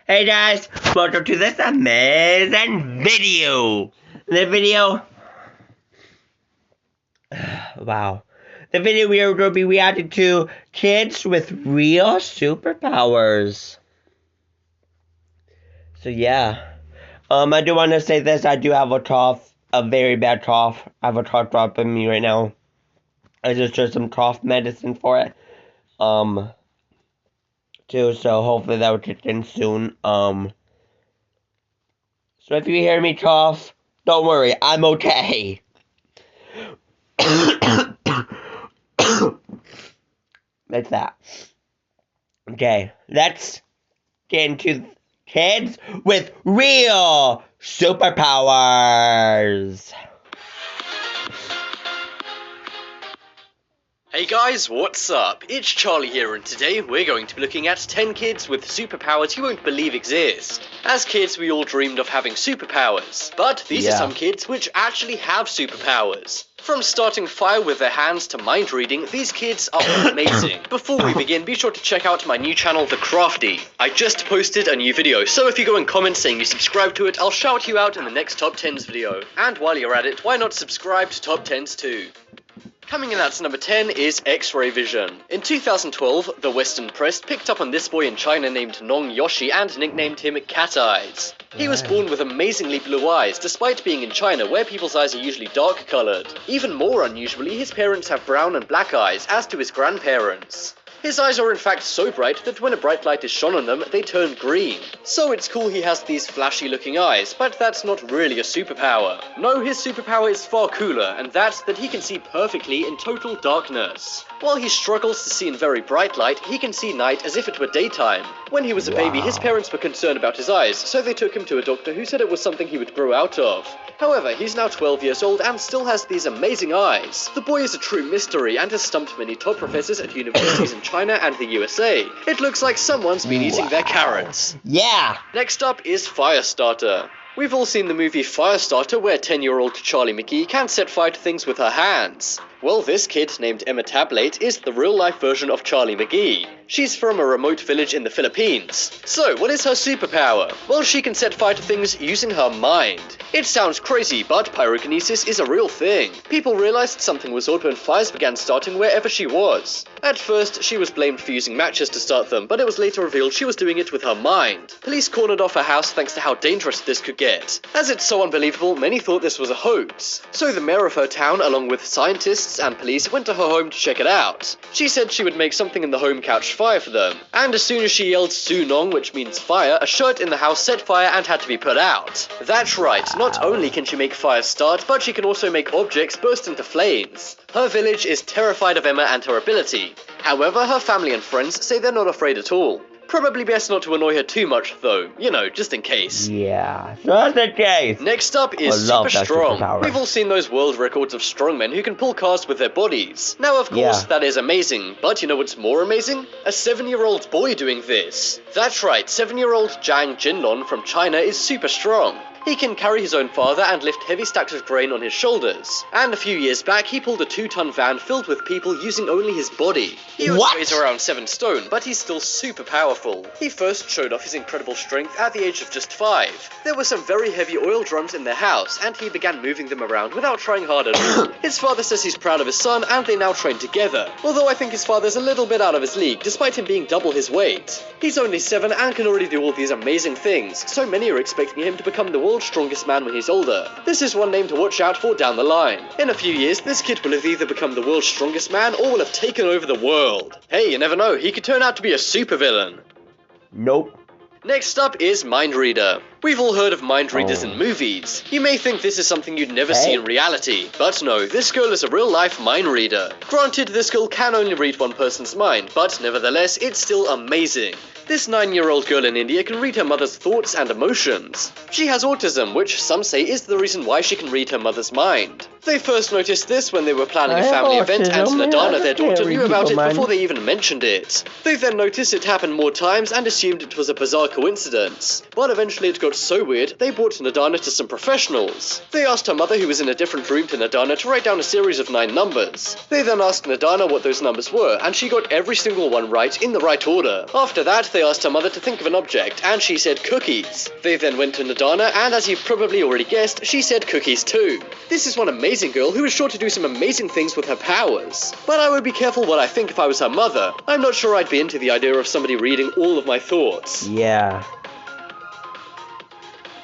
Hey guys, welcome to this amazing video. The video, wow. The video we are going to be reacting to kids with real superpowers. So yeah, I do want to say this. I do have a cough, a very bad cough. I have a cough drop in me right now. I just took some cough medicine for it. Too. So hopefully that will kick in soon. So if you hear me cough, don't worry, I'm okay. Like that. Okay, let's get into kids with real superpowers. Hey guys, what's up? It's Charlie here, and today we're going to be looking at 10 kids with superpowers you won't believe exist. As kids, we all dreamed of having superpowers, but these are some kids which actually have superpowers. From starting fire with their hands to mind reading, these kids are amazing. Before we begin, be sure to check out my new channel, The Crafty. I just posted a new video, so if you go and comment saying you subscribe to it, I'll shout you out in the next Top 10s video. And while you're at it, why not subscribe to Top 10s too? Coming in at number 10 is X-ray vision. In 2012, the Western press picked up on this boy in China named Nong Yoshi and nicknamed him Cat Eyes. He was born with amazingly blue eyes, despite being in China where people's eyes are usually dark colored. Even more unusually, his parents have brown and black eyes, as do his grandparents. His eyes are in fact so bright that when a bright light is shone on them, they turn green. So it's cool he has these flashy looking eyes, but that's not really a superpower. No, his superpower is far cooler, and that's that he can see perfectly in total darkness. While he struggles to see in very bright light, he can see night as if it were daytime. When he was a baby, his parents were concerned about his eyes, so they took him to a doctor who said it was something he would grow out of. However, he's now 12 years old and still has these amazing eyes. The boy is a true mystery and has stumped many top professors at universities in China and the USA. It looks like someone's been eating their carrots. Yeah. Next up is Firestarter. We've all seen the movie Firestarter, where 10-year-old Charlie McGee can set fire to things with her hands. Well, this kid, named Emma Tablate, is the real-life version of Charlie McGee. She's from a remote village in the Philippines. So, what is her superpower? Well, she can set fire to things using her mind. It sounds crazy, but pyrokinesis is a real thing. People realized something was odd when fires began starting wherever she was. At first, she was blamed for using matches to start them, but it was later revealed she was doing it with her mind. Police cornered off her house thanks to how dangerous this could get. As it's so unbelievable, many thought this was a hoax. So the mayor of her town, along with scientists and police, went to her home to check it out. She said she would make something in the home catch fire for them. And as soon as she yelled Sunong, which means fire, a shirt in the house set fire and had to be put out. That's right, not only can she make fire start, but she can also make objects burst into flames. Her village is terrified of Emma and her ability. However, her family and friends say they're not afraid at all. Probably best not to annoy her too much though, you know, just in case. Yeah, just in case. Next up is Super Strong. We've all seen those world records of strongmen who can pull cars with their bodies. Now of course that is amazing, but you know what's more amazing? A 7-year-old boy doing this. That's right, 7-year-old Zhang Jinlong from China is super strong. He can carry his own father and lift heavy stacks of grain on his shoulders. And a few years back, he pulled a 2-ton van filled with people using only his body. He weighs around 7 stone, but he's still super powerful. He first showed off his incredible strength at the age of just 5. There were some very heavy oil drums in their house, and he began moving them around without trying hard at all. His father says he's proud of his son, and they now train together. Although I think his father's a little bit out of his league, despite him being double his weight. He's only 7 and can already do all these amazing things, so many are expecting him to become the world's strongest man when he's older. This is one name to watch out for down the line. In a few years, this kid will have either become the world's strongest man or will have taken over the world. Hey, you never know, he could turn out to be a supervillain. Nope. Next up is Mind Reader. We've all heard of mind readers in movies. You may think this is something you'd never see in reality, but no, this girl is a real-life mind reader. Granted, this girl can only read one person's mind, but nevertheless, it's still amazing. This 9-year-old girl in India can read her mother's thoughts and emotions. She has autism, which some say is the reason why she can read her mother's mind. They first noticed this when they were planning a family event, and Nadana, their daughter, knew about it before they even mentioned it. They then noticed it happened more times and assumed it was a bizarre coincidence, but eventually it got felt so weird, they brought Nadana to some professionals. They asked her mother, who was in a different room to Nadana, to write down a series of 9 numbers. They then asked Nadana what those numbers were, and she got every single one right in the right order. After that, they asked her mother to think of an object, and she said cookies. They then went to Nadana, and as you've probably already guessed, she said cookies too. This is one amazing girl who is sure to do some amazing things with her powers. But I would be careful what I think if I was her mother. I'm not sure I'd be into the idea of somebody reading all of my thoughts. Yeah.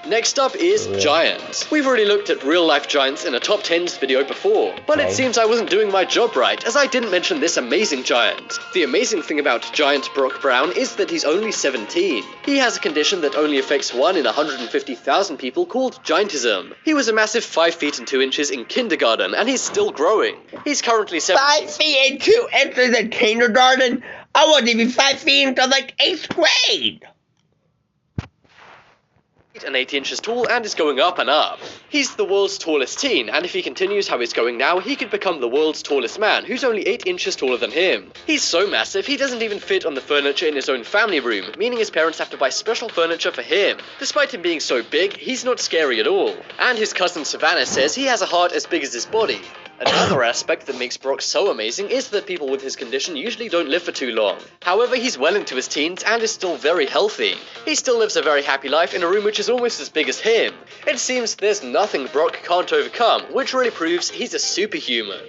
Next up is giants. We've already looked at real-life giants in a top 10s video before, but it seems I wasn't doing my job right, as I didn't mention this amazing giant. The amazing thing about giant Brock Brown is that he's only 17. He has a condition that only affects 1 in 150,000 people called giantism. He was a massive 5 feet and 2 inches in kindergarten, and he's still growing. He's currently 5 feet and 2 inches in kindergarten? I wasn't even 5 feet until like 8th grade. And 8 inches tall and is going up and up. He's the world's tallest teen, and if he continues how he's going now, he could become the world's tallest man, who's only 8 inches taller than him. He's so massive, he doesn't even fit on the furniture in his own family room, meaning his parents have to buy special furniture for him. Despite him being so big, he's not scary at all. And his cousin Savannah says he has a heart as big as his body. Another aspect that makes Brock so amazing is that people with his condition usually don't live for too long. However, he's well into his teens and is still very healthy. He still lives a very happy life in a room which is almost as big as him. It seems there's nothing Brock can't overcome, which really proves he's a superhuman.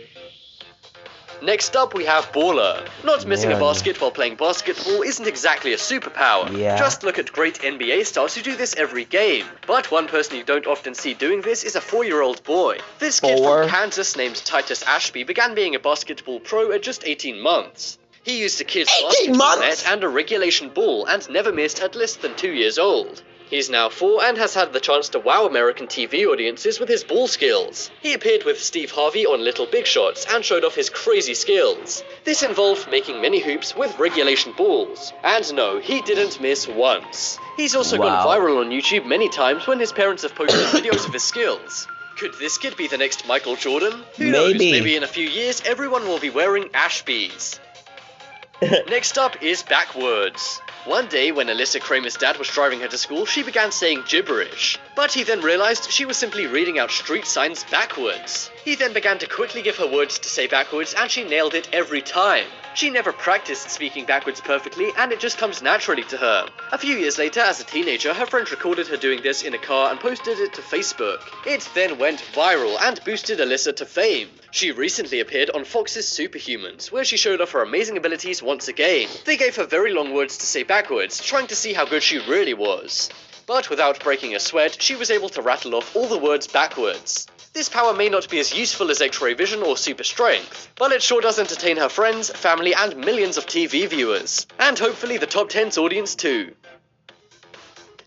Next up, we have Baller. Not missing a basket while playing basketball isn't exactly a superpower. Just look at great NBA stars who do this every game. But one person you don't often see doing this is a 4-year-old boy. This kid from Kansas named Titus Ashby began being a basketball pro at just 18 months. He used a kid's basketball net and a regulation ball and never missed at less than 2 years old. He's now 4 and has had the chance to wow American TV audiences with his ball skills. He appeared with Steve Harvey on Little Big Shots and showed off his crazy skills. This involved making mini hoops with regulation balls. And no, he didn't miss once. He's also gone viral on YouTube many times when his parents have posted videos of his skills. Could this kid be the next Michael Jordan? Who knows, maybe in a few years everyone will be wearing Ashbys. Next up is backwards. One day, when Alyssa Kramer's dad was driving her to school, she began saying gibberish. But he then realized she was simply reading out street signs backwards. He then began to quickly give her words to say backwards, and she nailed it every time. She never practiced speaking backwards perfectly, and it just comes naturally to her. A few years later, as a teenager, her friend recorded her doing this in a car and posted it to Facebook. It then went viral and boosted Alyssa to fame. She recently appeared on Fox's Superhumans, where she showed off her amazing abilities once again. They gave her very long words to say backwards, trying to see how good she really was. But without breaking a sweat, she was able to rattle off all the words backwards. This power may not be as useful as X-ray vision or super strength, but it sure does entertain her friends, family, and millions of TV viewers. And hopefully the top 10's audience too.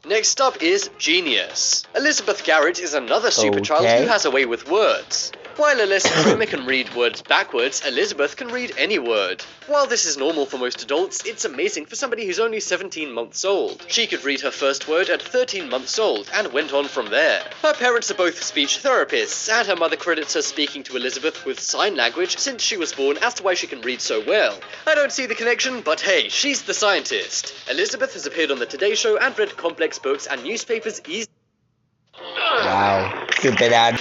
Next up is Genius. Elizabeth Garrett is another superchild who has a way with words. While Alyssa Kramer can read words backwards, Elizabeth can read any word. While this is normal for most adults, it's amazing for somebody who's only 17 months old. She could read her first word at 13 months old, and went on from there. Her parents are both speech therapists, and her mother credits her speaking to Elizabeth with sign language since she was born as to why she can read so well. I don't see the connection, but hey, she's the scientist. Elizabeth has appeared on the Today Show and read complex books and newspapers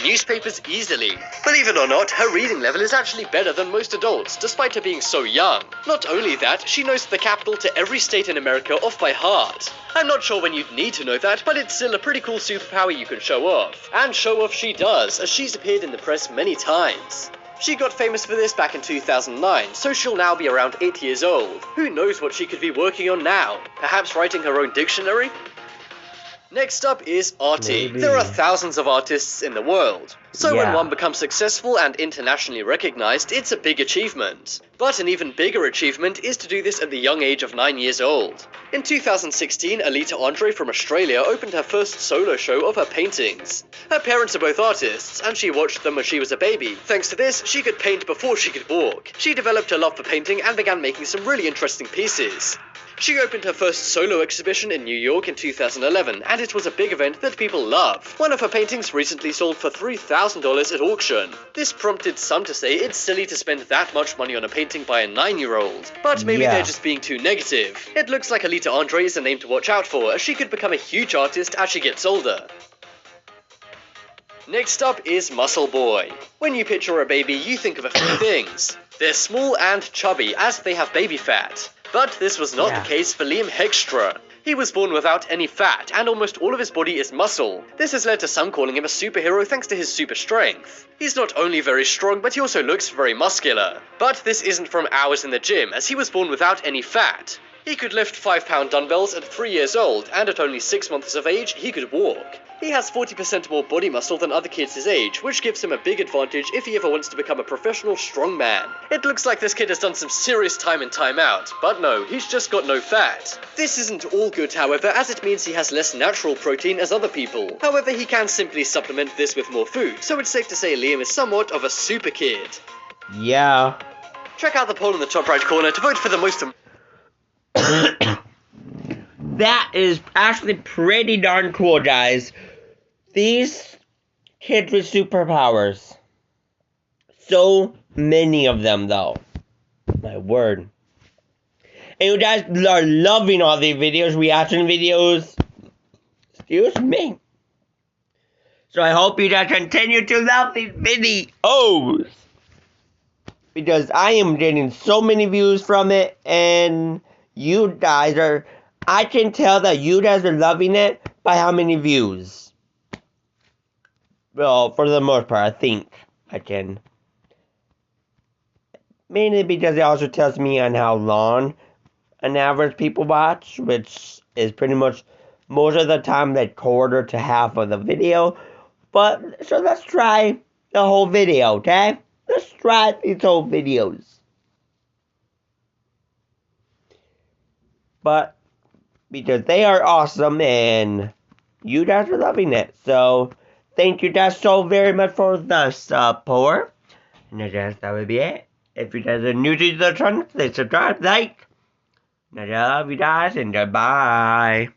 Newspapers easily. Believe it or not, her reading level is actually better than most adults, despite her being so young. Not only that, she knows the capital to every state in America off by heart. I'm not sure when you'd need to know that, but it's still a pretty cool superpower you can show off. And show off she does, as she's appeared in the press many times. She got famous for this back in 2009, so she'll now be around 8 years old. Who knows what she could be working on now? Perhaps writing her own dictionary? Next up is Artie. There are thousands of artists in the world. So when one becomes successful and internationally recognized, it's a big achievement. But an even bigger achievement is to do this at the young age of 9 years old. In 2016, Alita Andre from Australia opened her first solo show of her paintings. Her parents are both artists, and she watched them when she was a baby. Thanks to this, she could paint before she could walk. She developed a love for painting and began making some really interesting pieces. She opened her first solo exhibition in New York in 2011, and it was a big event that people love. One of her paintings recently sold for $3,000 at auction. This prompted some to say it's silly to spend that much money on a painting by a 9-year-old, but maybe they're just being too negative. It looks like Alita Andre is a name to watch out for, as she could become a huge artist as she gets older. Next up is Muscle Boy. When you picture a baby, you think of a few things. They're small and chubby, as they have baby fat. But this was not the case for Liam Heckstra. He was born without any fat, and almost all of his body is muscle. This has led to some calling him a superhero thanks to his super strength. He's not only very strong, but he also looks very muscular. But this isn't from hours in the gym, as he was born without any fat. He could lift 5-pound dumbbells at 3 years old, and at only 6 months of age, he could walk. He has 40% more body muscle than other kids his age, which gives him a big advantage if he ever wants to become a professional strongman. It looks like this kid has done some serious time in time out, but no, he's just got no fat. This isn't all good, however, as it means he has less natural protein as other people. However, he can simply supplement this with more food, so it's safe to say Liam is somewhat of a super kid. Yeah. Check out the poll in the top right corner to vote for the most... That is actually pretty darn cool, guys. These kids with superpowers. So many of them, though. My word. And you guys are loving all these videos, reaction videos. Excuse me. So I hope you guys continue to love these videos. Because I am getting so many views from it. And you guys are... I can tell that you guys are loving it by how many views. Well, for the most part, I think I can. Mainly because it also tells me on how long an average people watch, which is pretty much most of the time that quarter to half of the video. But, so let's try the whole video, okay? Let's try these whole videos. But, because they are awesome and you guys are loving it. So, thank you guys so very much for the support. And I guess that would be it. If you guys are new to the channel, please subscribe, like. And I love you guys and goodbye.